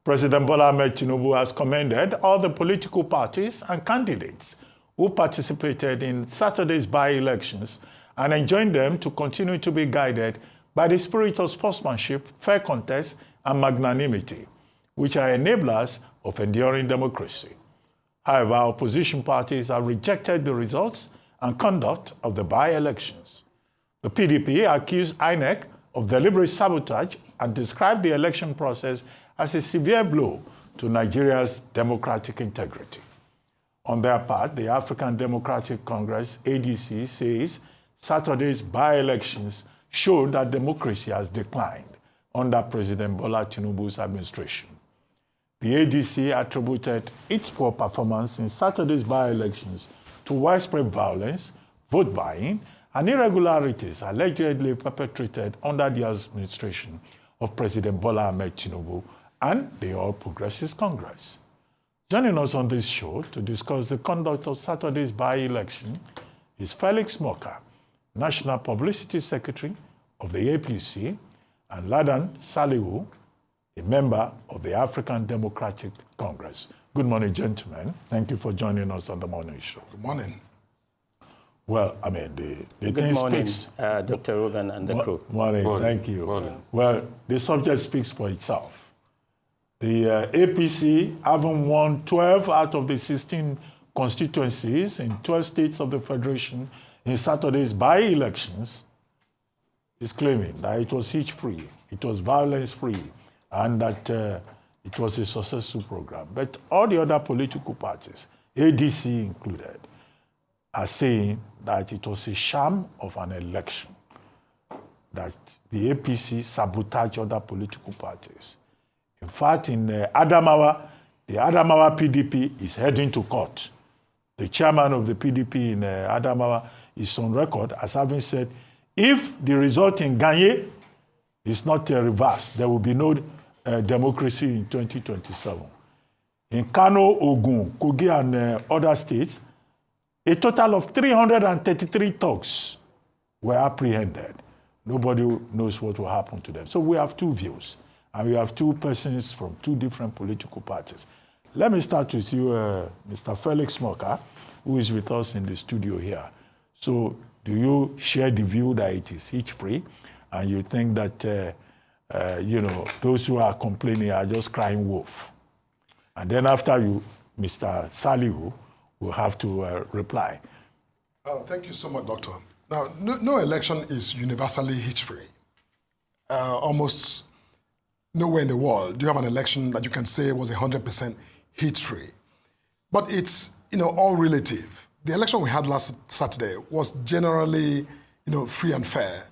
President Bola Ahmed Tinubu has commended all the political parties and candidates who participated in Saturday's by-elections and enjoined them to continue to be guided by the spirit of sportsmanship, fair contest, and magnanimity, which are enablers of enduring democracy. However, opposition parties have rejected the results and conduct of the by-elections. The PDP accused INEC of deliberate sabotage and described the election process as a severe blow to Nigeria's democratic integrity. On their part, the African Democratic Congress, ADC, says Saturday's by-elections showed that democracy has declined under President Bola Tinubu's administration. The ADC attributed its poor performance in Saturday's by-elections to widespread violence, vote buying, and irregularities allegedly perpetrated under the administration of President Bola Ahmed Tinubu and the All Progressives Congress. Joining us on this show to discuss the conduct of Saturday's by-election is Felix Morka, National Publicity Secretary of the APC, and Salihu, a member of the African Democratic Congress. Good morning, gentlemen. Thank you for joining us on the morning show. Good morning. Well, I mean, the Good morning, speaks. Dr. Ruben and the crew. Morning, thank you. Morning. Well, the subject speaks for itself. The APC, having won 12 out of the 16 constituencies in 12 states of the Federation in Saturday's by-elections, is claiming that it was hitch-free, it was violence-free, and that it was a successful program. But all the other political parties, ADC included, are saying that it was a sham of an election, that the APC sabotaged other political parties. In fact, in Adamawa, the Adamawa PDP is heading to court. The chairman of the PDP in Adamawa is on record as having said, if the result in Ganye is not reversed, there will be no democracy in 2027. In Kano, Ogun, Kogi, and other states, a total of 333 thugs were apprehended. Nobody knows what will happen to them. So we have two views, and we have two persons from two different political parties. Let me start with you, Mr. Felix Morka, who is with us in the studio here. So do you share the view that it is hitch-free, and you think that, those who are complaining are just crying wolf? And then after you, Mr. Salihu, will have to reply. Thank you so much, Doctor. Now, no election is universally hitch-free. Almost nowhere in the world do you have an election that you can say was 100% hitch-free. But it's, all relative. The election we had last Saturday was generally, free and fair.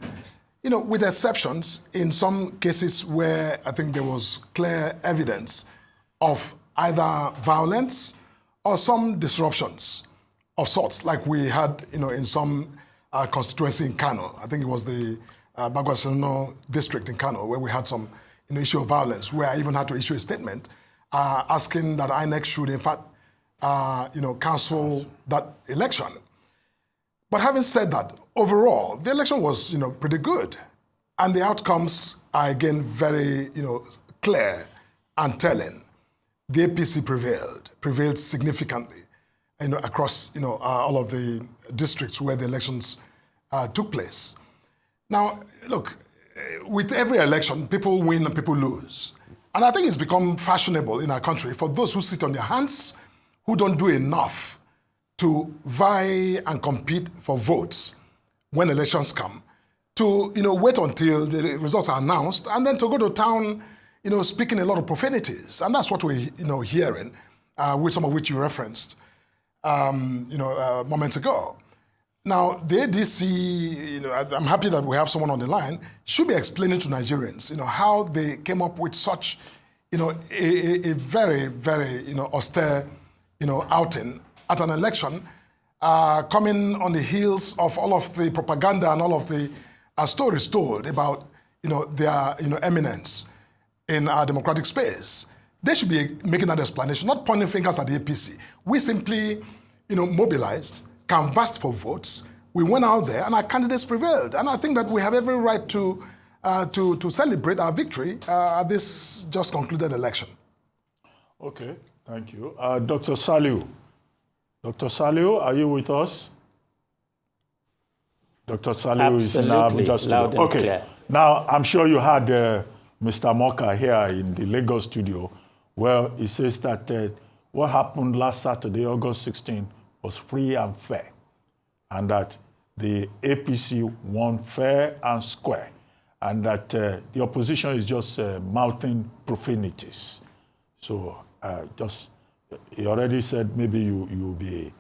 With exceptions in some cases where I think there was clear evidence of either violence or some disruptions of sorts, like we had, in some constituency in Kano. I think it was the Bagwasano district in Kano, where we had some issue of violence, where I even had to issue a statement asking that INEC should, in fact, cancel that election. But having said that, overall, the election was, pretty good. And the outcomes are, again, very, clear and telling. The APC prevailed significantly, across, all of the districts where the elections took place. Now, look, with every election, people win and people lose. And I think it's become fashionable in our country for those who sit on their hands, who don't do enough to vie and compete for votes when elections come, to wait until the results are announced and then to go to town, speaking a lot of profanities. And that's what we're hearing, with some of which you referenced, moments ago. Now, the ADC, I'm happy that we have someone on the line, should be explaining to Nigerians, how they came up with such, a very, very, austere, outing at an election, coming on the heels of all of the propaganda and all of the stories told about, their, eminence in our democratic space. They should be making that explanation, not pointing fingers at the APC. We simply, mobilized, canvassed for votes. We went out there and our candidates prevailed. And I think that we have every right to celebrate our victory at this just concluded election. Okay, thank you. Dr. Salihu. Dr. Salihu, are you with us? Dr. Salihu is in our Abuja studio. Okay, clear. Now I'm sure you had Mr. Morka here in the Lagos studio, where he says that what happened last Saturday, August 16, was free and fair, and that the APC won fair and square, and that the opposition is just mouthing profanities. So he already said maybe you'll be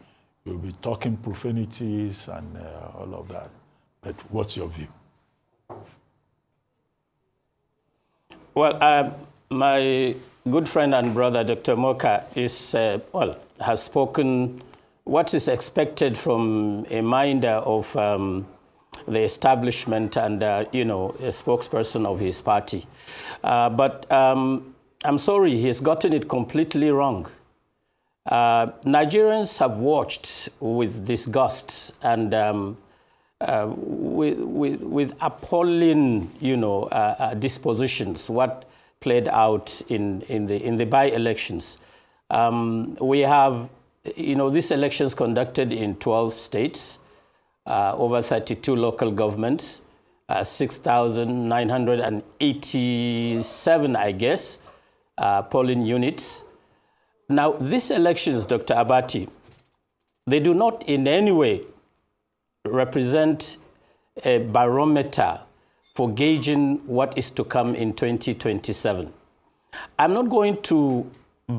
talking profanities and all of that. But what's your view? Well, my good friend and brother, Dr. Morka, has spoken what is expected from a minder of the establishment and, a spokesperson of his party. But I'm sorry, he's gotten it completely wrong. Nigerians have watched with disgust and with appalling, dispositions what played out in the by-elections. We have, these elections conducted in 12 states, over 32 local governments, 6,987, I guess, polling units. Now, these elections, Dr. Abati, they do not in any way represent a barometer for gauging what is to come in 2027. I'm not going to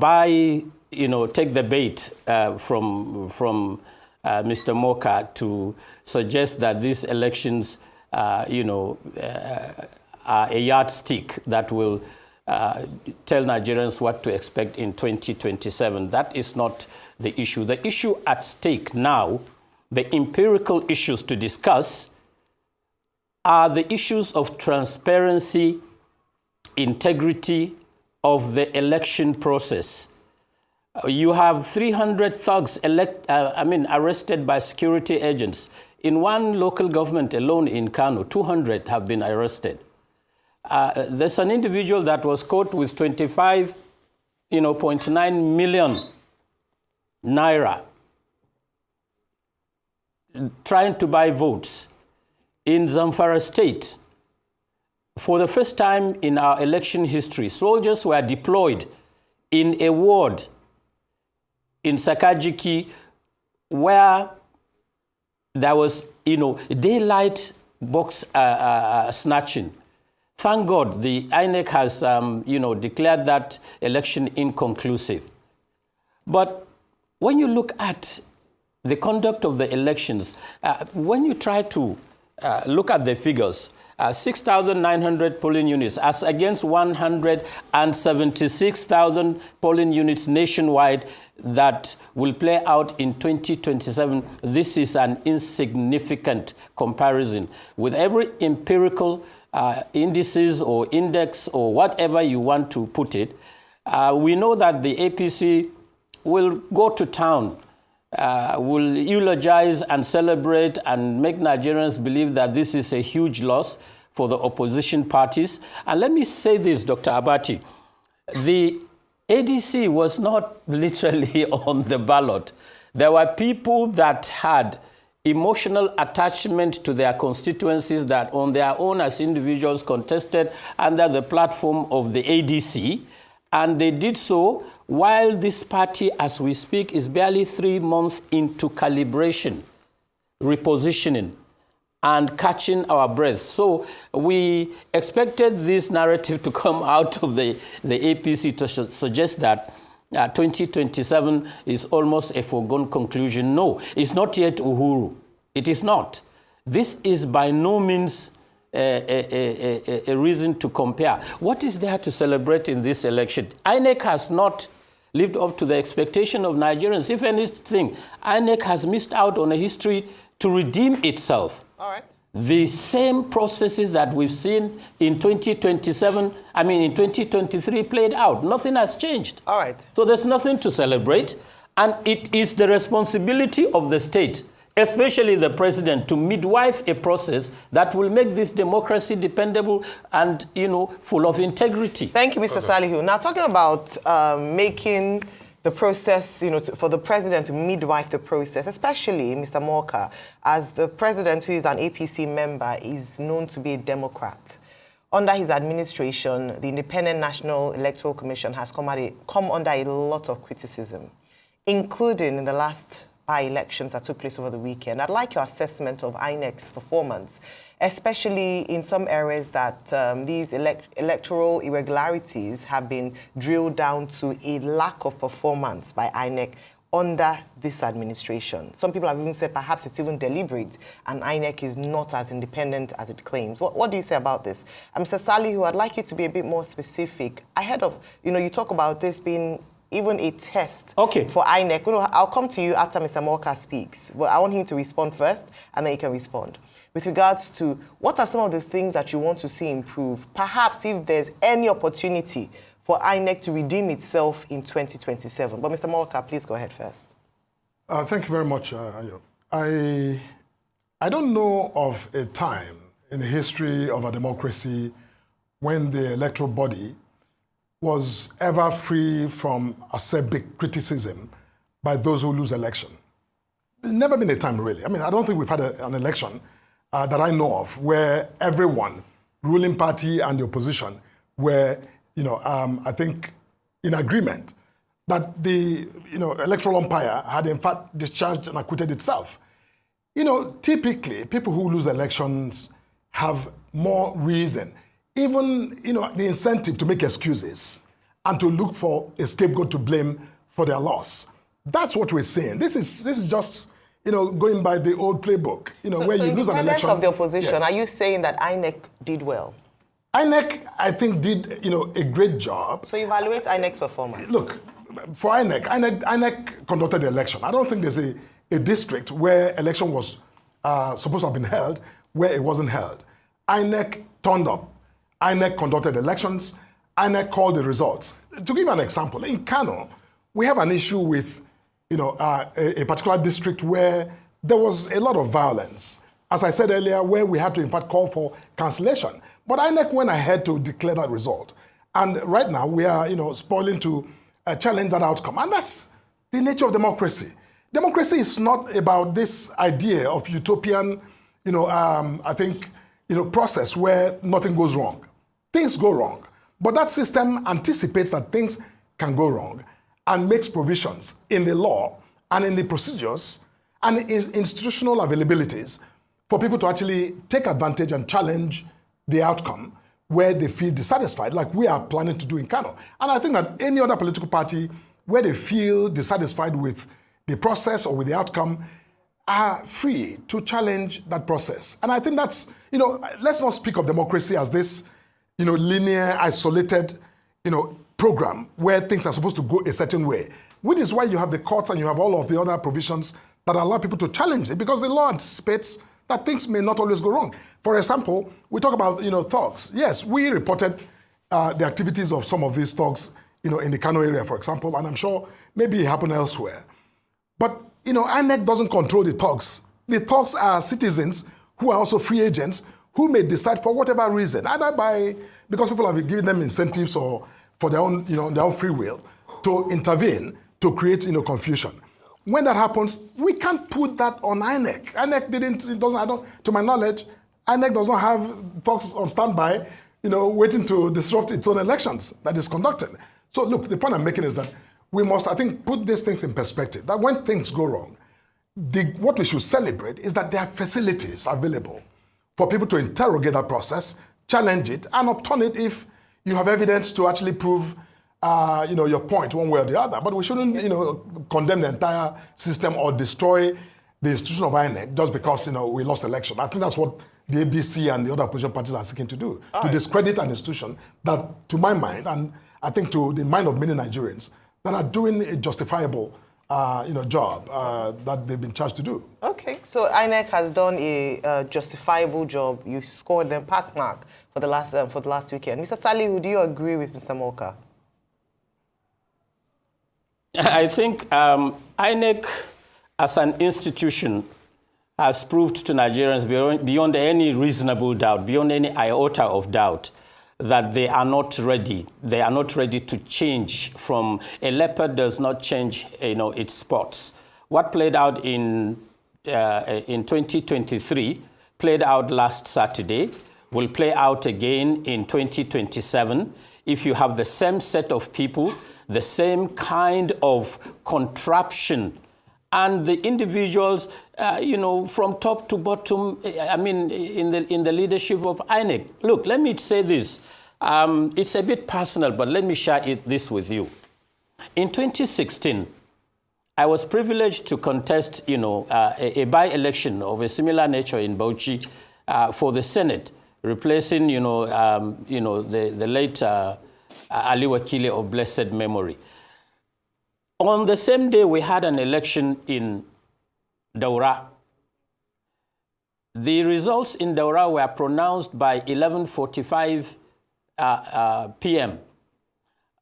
take the bait from Mr. Morka to suggest that these elections, are a yardstick that will tell Nigerians what to expect in 2027. That is not the issue. The issue at stake now, the empirical issues to discuss, are the issues of transparency, integrity of the election process. You have 300 thugs arrested by security agents. In one local government alone in Kano, 200 have been arrested. There's an individual that was caught with 25.9 million naira trying to buy votes in Zamfara State. For the first time in our election history, soldiers were deployed in a ward in Sakajiki where there was, daylight box snatching. Thank God the INEC has, declared that election inconclusive. But when you look at the conduct of the elections, when you try to look at the figures, 6,900 polling units as against 176,000 polling units nationwide that will play out in 2027. This is an insignificant comparison. With every empirical indices or index or whatever you want to put it, we know that the APC will go to town, will eulogize and celebrate and make Nigerians believe that this is a huge loss for the opposition parties. And let me say this, Dr. Abati, the ADC was not literally on the ballot. There were people that had emotional attachment to their constituencies that on their own as individuals contested under the platform of the ADC. And they did so while this party, as we speak, is barely 3 months into calibration, repositioning, and catching our breath. So we expected this narrative to come out of the APC to suggest that 2027 is almost a foregone conclusion. No, it's not yet Uhuru. It is not. This is by no means a reason to compare. What is there to celebrate in this election? INEC has not lived up to the expectation of Nigerians. If anything, INEC has missed out on a history to redeem itself. All right. The same processes that we've seen in 2023 played out. Nothing has changed. All right. So there's nothing to celebrate. And it is the responsibility of the state especially the president, to midwife a process that will make this democracy dependable and, full of integrity. Thank you, Mr. Salihu. Now, talking about making the process, for the president to midwife the process, especially Mr. Morka, as the president, who is an APC member, is known to be a Democrat. Under his administration, the Independent National Electoral Commission has come under a lot of criticism, including in the last by-elections that took place over the weekend. I'd like your assessment of INEC's performance, especially in some areas that these electoral irregularities have been drilled down to a lack of performance by INEC under this administration. Some people have even said perhaps it's even deliberate and INEC is not as independent as it claims. What do you say about this? Mr. Salihu, I'd like you to be a bit more specific. Ahead of, you talk about this being even a test for INEC. I'll come to you after Mr. Morka speaks, but I want him to respond first and then you can respond. With regards to what are some of the things that you want to see improve, perhaps if there's any opportunity for INEC to redeem itself in 2027. But Mr. Morka, please go ahead first. Thank you very much, Ayo. I don't know of a time in the history of a democracy when the electoral body was ever free from acerbic criticism by those who lose election. There's never been a time, really. I mean, I don't think we've had an election that I know of where everyone, ruling party and the opposition, were I think, in agreement that the, electoral umpire had in fact discharged and acquitted itself. Typically, people who lose elections have more reason, even, the incentive to make excuses and to look for a scapegoat to blame for their loss. That's what we're saying. This is just, going by the old playbook, where you lose an election. Of the opposition, yes. Are you saying that INEC did well? INEC, I think, did a great job. So evaluate INEC's performance. Look, for INEC conducted the election. I don't think there's a district where election was supposed to have been held where it wasn't held. INEC turned up. INEC conducted elections. INEC called the results. To give you an example, in Kano, we have an issue with a particular district where there was a lot of violence. As I said earlier, where we had to in fact call for cancellation. But INEC went ahead to declare that result. And right now we are, spoiling to challenge that outcome. And that's the nature of democracy. Democracy is not about this idea of utopian, process where nothing goes wrong. Things go wrong. But that system anticipates that things can go wrong and makes provisions in the law and in the procedures and in institutional availabilities for people to actually take advantage and challenge the outcome where they feel dissatisfied, like we are planning to do in Kano. And I think that any other political party where they feel dissatisfied with the process or with the outcome are free to challenge that process. And I think that's, let's not speak of democracy as this, linear, isolated, program where things are supposed to go a certain way, which is why you have the courts and you have all of the other provisions that allow people to challenge it, because the law anticipates that things may not always go wrong. For example, we talk about, thugs. Yes, we reported the activities of some of these thugs, in the Kano area, for example, and I'm sure maybe it happened elsewhere. But, INEC doesn't control the thugs. The thugs are citizens who are also free agents who may decide for whatever reason, either because people have given them incentives or for their own, their own free will, to intervene, to create, confusion. When that happens, we can't put that on INEC. INEC to my knowledge, INEC does not have folks on standby, waiting to disrupt its own elections that is conducted. So look, the point I'm making is that we must, I think, put these things in perspective, that when things go wrong, what we should celebrate is that there are facilities available for people to interrogate that process, challenge it, and upturn it if you have evidence to actually prove your point one way or the other. But we shouldn't, condemn the entire system or destroy the institution of INEC just because, we lost election. I think that's what the ADC and the other opposition parties are seeking to do, to discredit an institution that, to my mind, and I think to the mind of many Nigerians, that are doing a justifiable, job that they've been charged to do. Okay, so INEC has done a justifiable job. You scored them pass mark for the last weekend. Mr. Salihu, do you agree with Mr. Morka? I think INEC as an institution has proved to Nigerians beyond any reasonable doubt, beyond any iota of doubt, that they are not ready. They are not ready to change from a leopard does not change, its spots. What played out in 2023 played out last Saturday, will play out again in 2027 if you have the same set of people, the same kind of contraption, and the individuals, from top to bottom, in the leadership of INEC. Look, let me say this. It's a bit personal, but let me share this with you. In 2016, I was privileged to contest, a by-election of a similar nature in Bauchi for the Senate, replacing, the late Ali Wakili of blessed memory. On the same day, we had an election in Daura. The results in Daura were pronounced by 11:45 p.m.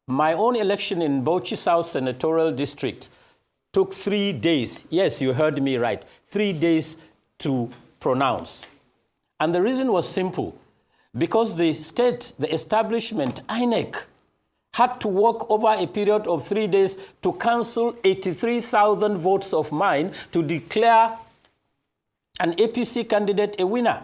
My own election in Bauchi South Senatorial District took 3 days. Yes, you heard me right. 3 days to pronounce. And the reason was simple. Because the state, the establishment, INEC, had to work over a period of 3 days to cancel 83,000 votes of mine to declare an APC candidate a winner.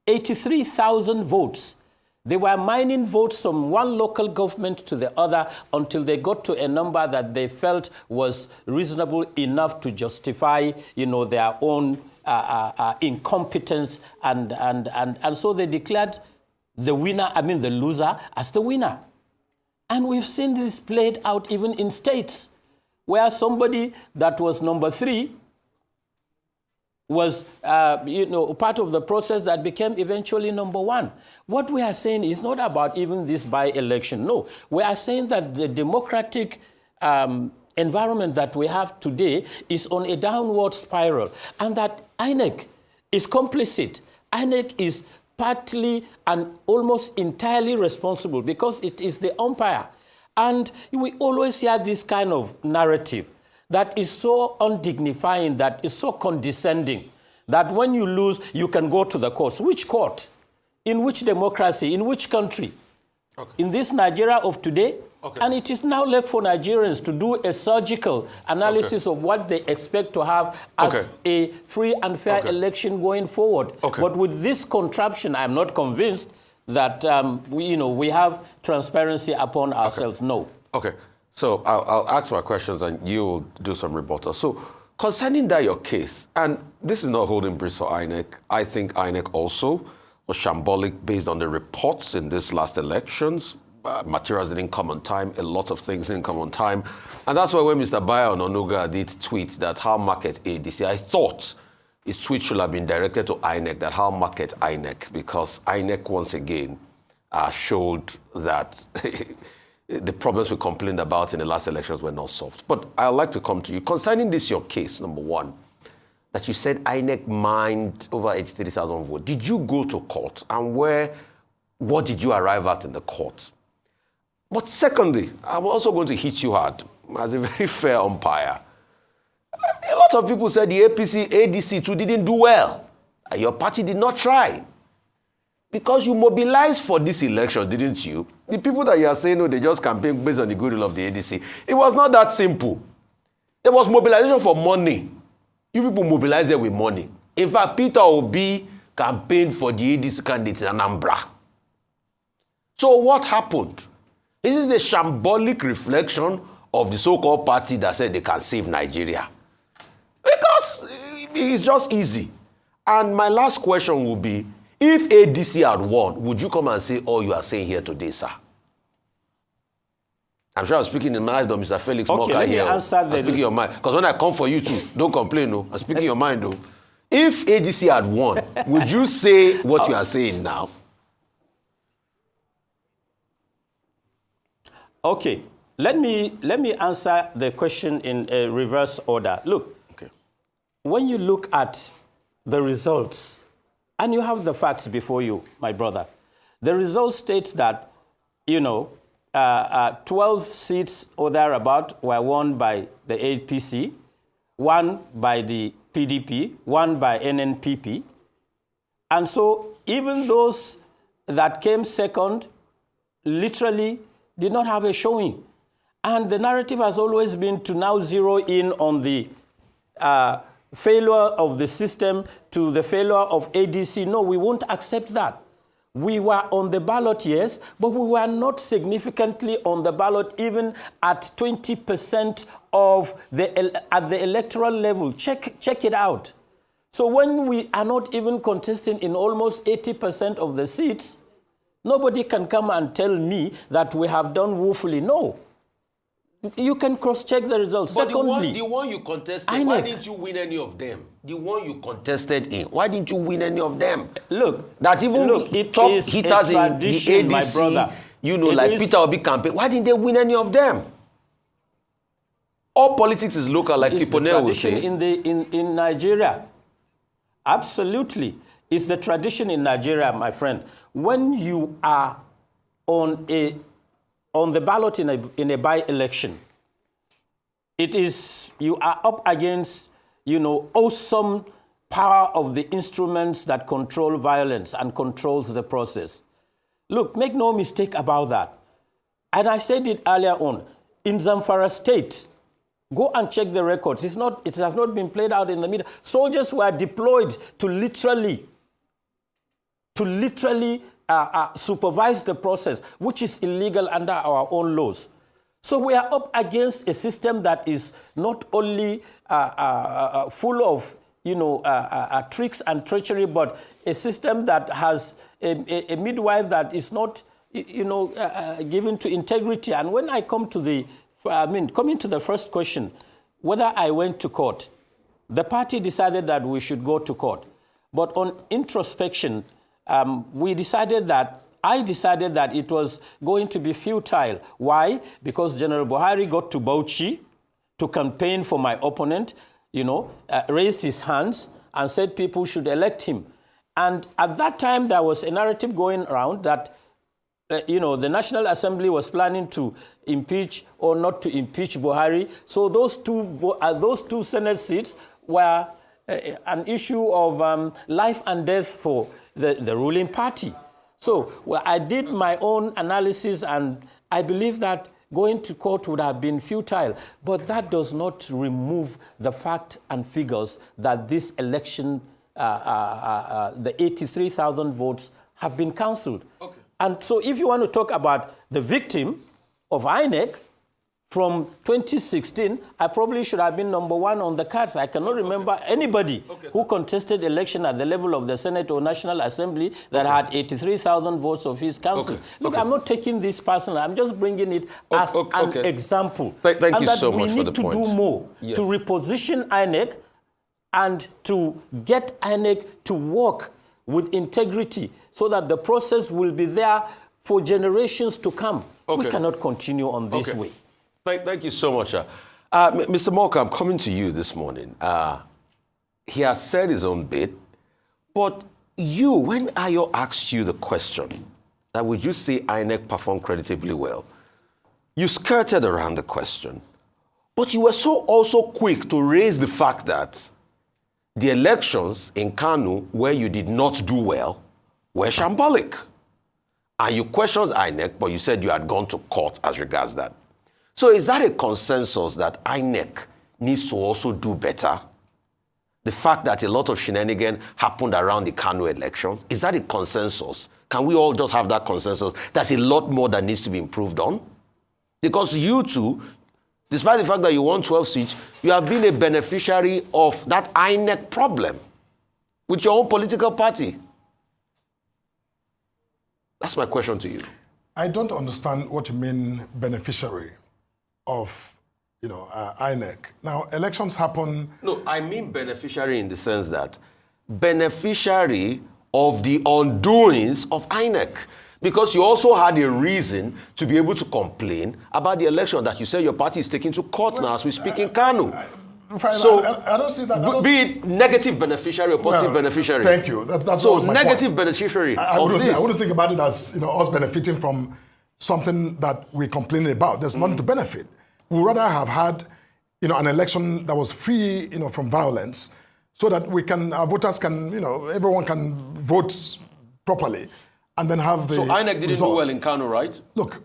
83,000 votes. They were mining votes from one local government to the other until they got to a number that they felt was reasonable enough to justify, their own incompetence. And so they declared the winner, the loser, as the winner. And we've seen this played out even in states where somebody that was number 3 was, part of the process that became eventually number 1. What we are saying is not about even this by-election. No, we are saying that the democratic environment that we have today is on a downward spiral, and that INEC is complicit. INEC is partly and almost entirely responsible because it is the umpire. And we always hear this kind of narrative that is so undignifying, that is so condescending, that when you lose, you can go to the courts. Which court? In which democracy? In which country? Okay. In this Nigeria of today? Okay. And it is now left for Nigerians to do a surgical analysis of what they expect to have as a free and fair election going forward. Okay. But with this contraption, I'm not convinced that we have transparency upon ourselves. No. Okay. So I'll ask my questions and you'll do some rebuttal. So concerning that your case, and this is not holding breath for INEC, I think INEC also was shambolic based on the reports in these last elections. Materials didn't come on time. A lot of things didn't come on time. And that's why when Mr. Bayo Ononuga did tweet that how market ADC, I thought his tweet should have been directed to INEC, that how market INEC, because INEC once again showed that the problems we complained about in the last elections were not solved. But I'd like to come to you. Concerning this, your case, number 1, that you said INEC mined over 83,000 votes. Did you go to court? And what did you arrive at in the court? But secondly, I'm also going to hit you hard as a very fair umpire. A lot of people said the APC, ADC too didn't do well. And your party did not try. Because you mobilized for this election, didn't you? The people that you are saying, they just campaigned based on the goodwill of the ADC. It was not that simple. There was mobilization for money. You people mobilized it with money. In fact, Peter Obi campaigned for the ADC candidate in Anambra. So what happened? This is the shambolic reflection of the so-called party that said they can save Nigeria. Because it's just easy. And my last question will be, if ADC had won, would you come and say all you are saying here today, sir? I'm sure I'm speaking in mind of Mr. Felix Morka here. I'm speaking your mind. Because when I come for you too, don't complain, no. I'm speaking your mind, though. If ADC had won, would you say what you are saying now? Okay, let me answer the question in a reverse order. Look, when you look at the results, and you have the facts before you, my brother, the results states that, 12 seats or thereabout were won by the APC, one by the PDP, one by NNPP. And so even those that came second literally did not have a showing. And the narrative has always been to now zero in on the failure of the system, to the failure of ADC. No, we won't accept that. We were on the ballot, yes, but we were not significantly on the ballot even at 20% at the electoral level. Check it out. So when we are not even contesting in almost 80% of the seats, nobody can come and tell me that we have done woefully. No. You can cross-check the results. But Secondly, the one you contested, INEC. why didn't you win any of them? The one you contested in, why didn't you win any of them? Look, that even it top is hitters in the ADC, my brother. you know, It like is, Peter Obi campaign, why didn't they win any of them? All politics is local, like Kiponel will say. In Nigeria. Absolutely. It's the tradition in Nigeria, my friend. When you are on the ballot in a by-election, you are up against, awesome power of the instruments that control violence and controls the process. Look, make no mistake about that. And I said it earlier on, in Zamfara State, go and check the records. It has not been played out in the media. Soldiers were deployed to literally supervise the process, which is illegal under our own laws. So we are up against a system that is not only full of tricks and treachery, but a system that has a midwife that is not given to integrity. And when I come to coming to the first question, whether I went to court, the party decided that we should go to court. But on introspection, I decided that it was going to be futile. Why? Because General Buhari got to Bauchi to campaign for my opponent, raised his hands and said people should elect him. And at that time, there was a narrative going around that, the National Assembly was planning to impeach or not to impeach Buhari. So those two Senate seats were an issue of life and death for the ruling party. So I did my own analysis, and I believe that going to court would have been futile. But that does not remove the fact and figures that this election, the 83,000 votes, have been cancelled. Okay. And so if you want to talk about the victim of INEC, from 2016, I probably should have been number one on the cards. I cannot remember anybody who contested election at the level of the Senate or National Assembly that had 83,000 votes of his council. Look, I'm not taking this personally. I'm just bringing it as an example. Thank you so much for the point. We need to do more to reposition INEC and to get INEC to work with integrity so that the process will be there for generations to come. We cannot continue on this way. Thank you so much. Mr. Morka, I'm coming to you this morning. He has said his own bit, but when Ayo asked you the question, that would you say INEC performed creditably well, you skirted around the question, but you were also quick to raise the fact that the elections in Kano, where you did not do well, were shambolic. And you questioned INEC, but you said you had gone to court as regards that. So is that a consensus that INEC needs to also do better? The fact that a lot of shenanigans happened around the Kano elections, is that a consensus? Can we all just have that consensus? There's a lot more that needs to be improved on. Because you two, despite the fact that you won 12 seats, you have been a beneficiary of that INEC problem with your own political party. That's my question to you. I don't understand what you mean beneficiary of, INEC. Now, elections happen... No, I mean beneficiary in the sense that beneficiary of the undoings of INEC. Because you also had a reason to be able to complain about the election that you said your party is taking to court now as we speak in Kano. So I don't see that. Be it negative beneficiary or positive beneficiary. Thank you. That's so negative beneficiary I wouldn't think about it as us benefiting from something that we're complaining about. There's nothing to benefit. We'd rather have had an election that was free, from violence, so that our voters can, everyone can vote properly, and then have the So INEC didn't results. do well in Kano, right? Look,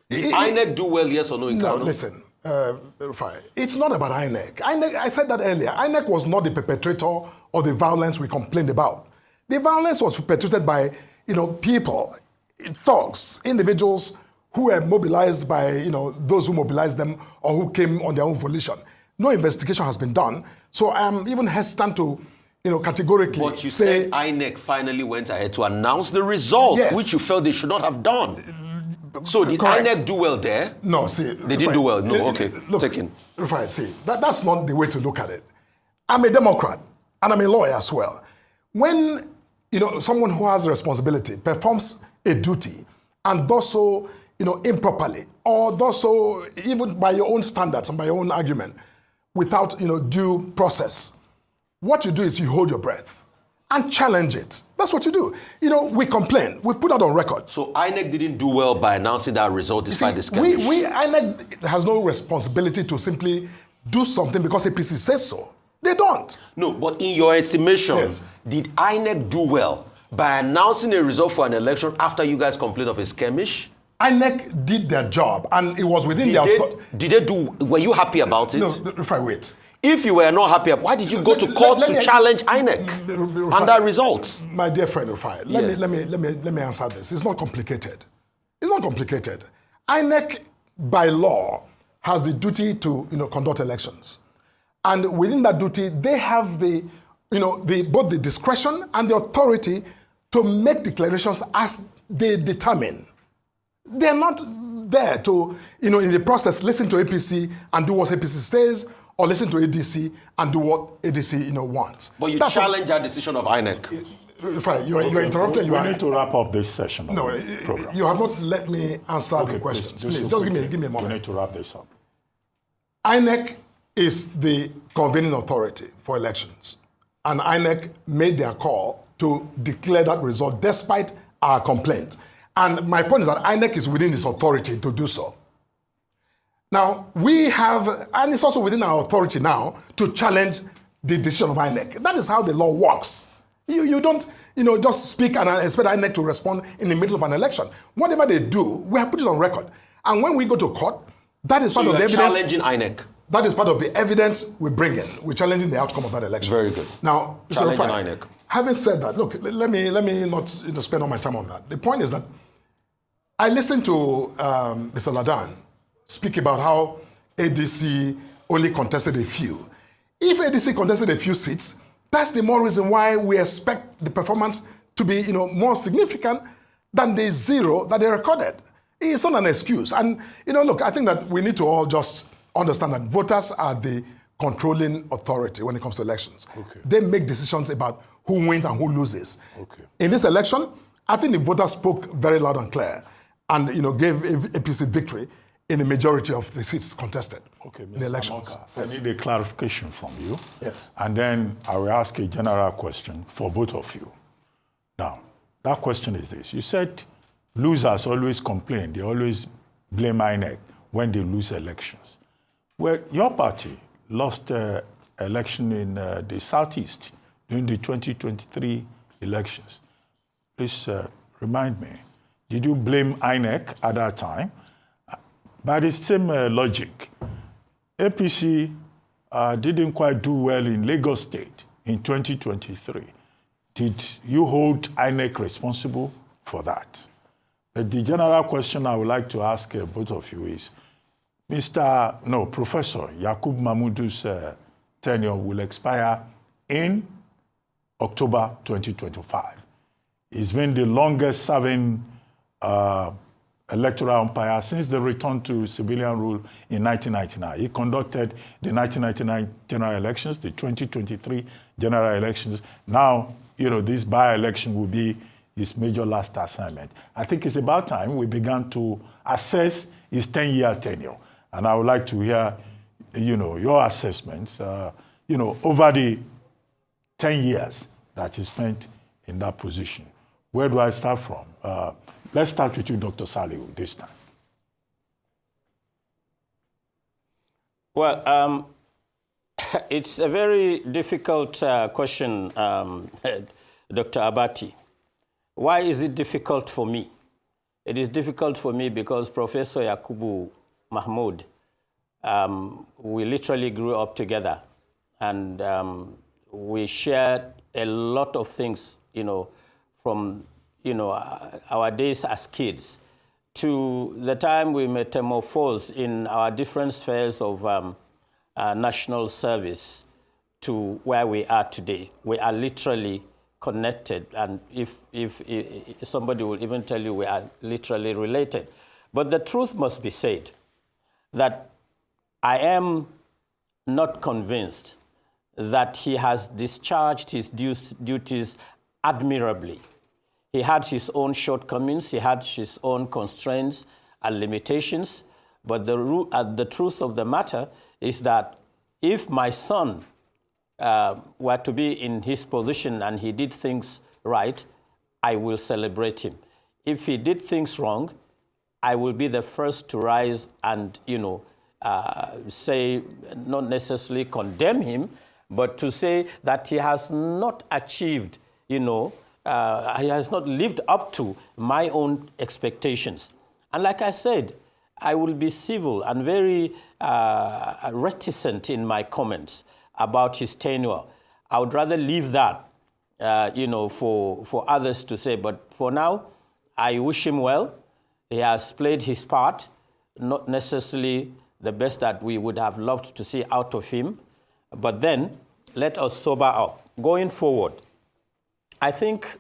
Did INEC do well, yes or no, in Kano? No, listen, Rufai, it's not about INEC. I said that earlier. INEC was not the perpetrator of the violence we complained about. The violence was perpetrated by, people, thugs, individuals who were mobilized by, those who mobilized them or who came on their own volition. No investigation has been done, so I'm even hesitant to, categorically But you say... said INEC finally went ahead to announce the result, Yes. which you felt they should not have done. So did Correct. INEC do well there? No, see... They didn't do well. No, okay. Look, Take in. Rufai, see, that's not the way to look at it. I'm a Democrat, and I'm a lawyer as well. When, someone who has a responsibility performs a duty and does so, improperly, or does so even by your own standards and by your own argument, without, due process, what you do is you hold your breath and challenge it. That's what you do. We complain. We put that on record. So INEC didn't do well by announcing that result despite the skirmish. INEC has no responsibility to simply do something because APC says so. They don't. No, but in your estimation, Yes. did INEC do well by announcing a result for an election after you guys complained of a skirmish? INEC did their job, and it was within Were you happy about it? No, if I wait. If you were not happy, why did you go to court to challenge INEC and that result? My dear friend Rufai, let me answer this. It's not complicated. It's not complicated. INEC, by law, has the duty to conduct elections, and within that duty, they have both the discretion and the authority to make declarations as they determine. They're not there to, in the process, listen to APC and do what APC says, or listen to ADC and do what ADC, wants. But you challenge that decision of INEC. Fine, you're interrupting. We need to wrap up this session of the program. You have not let me answer the questions. Please, just give me a moment. We need to wrap this up. INEC is the convening authority for elections. And INEC made their call to declare that result despite our complaint. And my point is that INEC is within its authority to do so. Now, we have, and it's also within our authority now, to challenge the decision of INEC. That is how the law works. You don't, just speak and expect INEC to respond in the middle of an election. Whatever they do, we have put it on record. And when we go to court, that is part of the evidence. Challenging INEC. That is part of the evidence we bring in. We're challenging the outcome of that election. Very good. Now, challenging INEC. Having said that, look, let me not spend all my time on that. The point is that I listened to Mr. Ladan speak about how ADC only contested a few. If ADC contested a few seats, that's the more reason why we expect the performance to be, more significant than the zero that they recorded. It's not an excuse. And, look, I think that we need to all just understand that voters are the controlling authority when it comes to elections. Okay. They make decisions about who wins and who loses. Okay. In this election, I think the voters spoke very loud and clear and, gave APC victory in the majority of the seats contested in the elections. Morka, I need a clarification from you. Yes. And then I will ask a general question for both of you. Now, that question is this. You said losers always complain. They always blame INEC when they lose elections. Well, your party lost election in the Southeast during the 2023 elections. Please remind me, did you blame INEC at that time? By the same logic, APC didn't quite do well in Lagos State in 2023. Did you hold INEC responsible for that? But the general question I would like to ask both of you is, Professor Yakub Mahmoud's tenure will expire in October 2025. He's been the longest serving electoral umpire since the return to civilian rule in 1999. He conducted the 1999 general elections, the 2023 general elections. Now, this by-election will be his major last assignment. I think it's about time we began to assess his 10-year tenure. And I would like to hear, your assessments, over the 10 years that he spent in that position. Where do I start from? Let's start with you, Dr. Salihu, this time. Well, It's a very difficult question, Dr. Abati. Why is it difficult for me? It is difficult for me because Professor Yakubu Mahmoud, we literally grew up together, and we shared a lot of things, from our days as kids to the time we metamorphosed in our different spheres of national service to where we are today. We are literally connected, and if somebody will even tell you we are literally related. But the truth must be said that I am not convinced that he has discharged his duties admirably. He had his own shortcomings, he had his own constraints and limitations, but the truth of the matter is that if my son were to be in his position and he did things right, I will celebrate him. If he did things wrong, I will be the first to rise and, say, not necessarily condemn him, but to say that he has not achieved, he has not lived up to my own expectations. And like I said, I will be civil and very reticent in my comments about his tenure. I would rather leave that, for others to say. But for now, I wish him well. He has played his part, not necessarily the best that we would have loved to see out of him. But then, let us sober up. Going forward, I think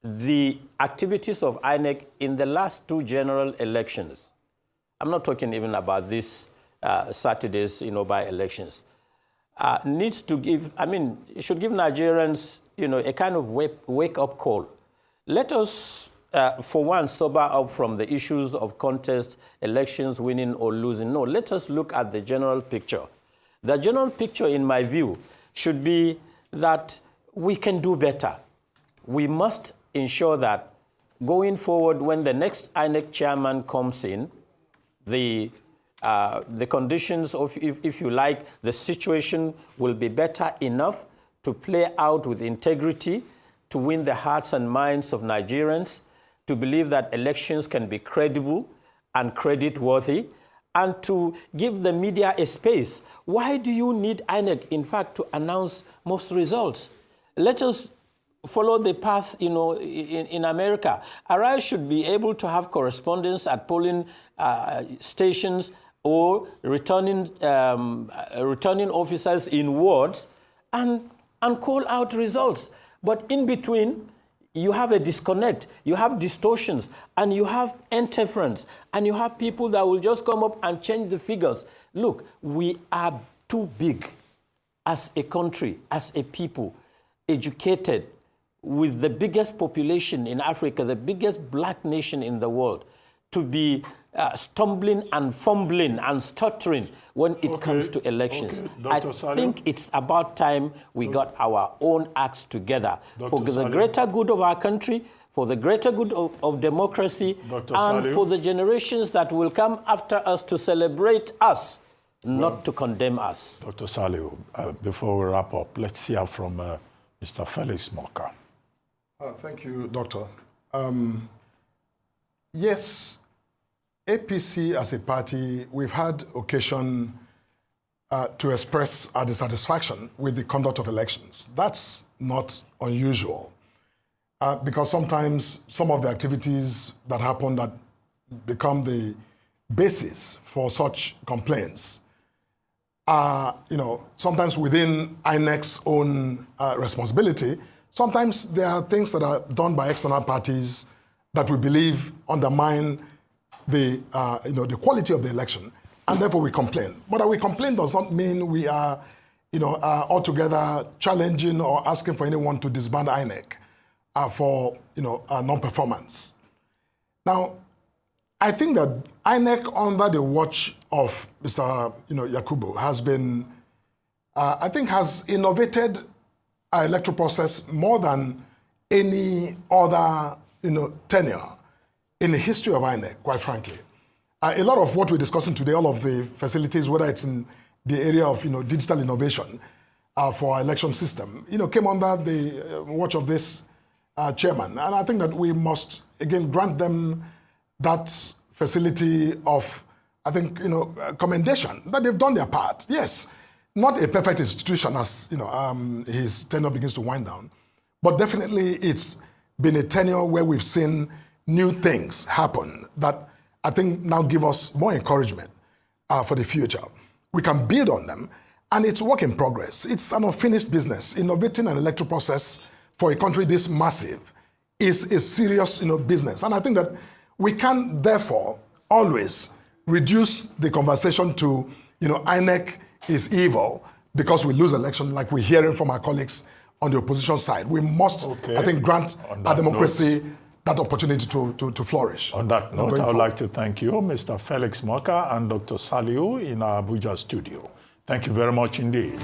the activities of INEC in the last two general elections, I'm not talking even about this Saturday's, by elections, needs to give, it should give Nigerians, a kind of wake-up call. Let us, for one, sober up from the issues of contest, elections, winning or losing. No, let us look at the general picture. The general picture, in my view, should be that we can do better. We must ensure that going forward, when the next INEC chairman comes in, the conditions of, if you like, the situation will be better enough to play out with integrity, to win the hearts and minds of Nigerians, to believe that elections can be credible and credit-worthy, and to give the media a space. Why do you need INEC, in fact, to announce most results? Let us follow the path, in America. Arise should be able to have correspondence at polling stations or returning officers in wards and call out results. But in between, you have a disconnect, you have distortions, and you have interference, and you have people that will just come up and change the figures. Look, we are too big as a country, as a people, educated, with the biggest population in Africa, the biggest black nation in the world, to be stumbling and fumbling and stuttering when it comes to elections. I think it's about time we got our own acts together for the greater good of our country, for the greater good of democracy, and for the generations that will come after us to celebrate us, not to condemn us. Dr. Salihu, before we wrap up, let's hear from Mr. Felix Morka. Thank you, Doctor. Yes, APC as a party, we've had occasion to express our dissatisfaction with the conduct of elections. That's not unusual because sometimes some of the activities that happen that become the basis for such complaints are, sometimes within INEC's own responsibility. Sometimes there are things that are done by external parties that we believe undermine the quality of the election, and therefore we complain. But that we complain does not mean we are, altogether challenging or asking for anyone to disband INEC for, non-performance. Now, I think that INEC, under the watch of Mr. Yakubu, has been, has innovated our electoral process more than any other, tenure in the history of INEC, quite frankly. A lot of what we're discussing today, all of the facilities, whether it's in the area of digital innovation for our election system, came under the watch of this chairman. And I think that we must, again, grant them that facility of, I think, commendation that they've done their part. Yes, not a perfect institution as, his tenure begins to wind down, but definitely it's been a tenure where we've seen new things happen that I think now give us more encouragement for the future. We can build on them, and it's work in progress. It's an unfinished business. Innovating an electoral process for a country this massive is a serious business. And I think that we can therefore always reduce the conversation to, INEC is evil because we lose election, like we're hearing from our colleagues on the opposition side. We must, I think, grant our democracy that opportunity to flourish. On that note, I would like to thank you, Mr. Felix Morka and Dr. Salihu in our Abuja studio. Thank you very much indeed.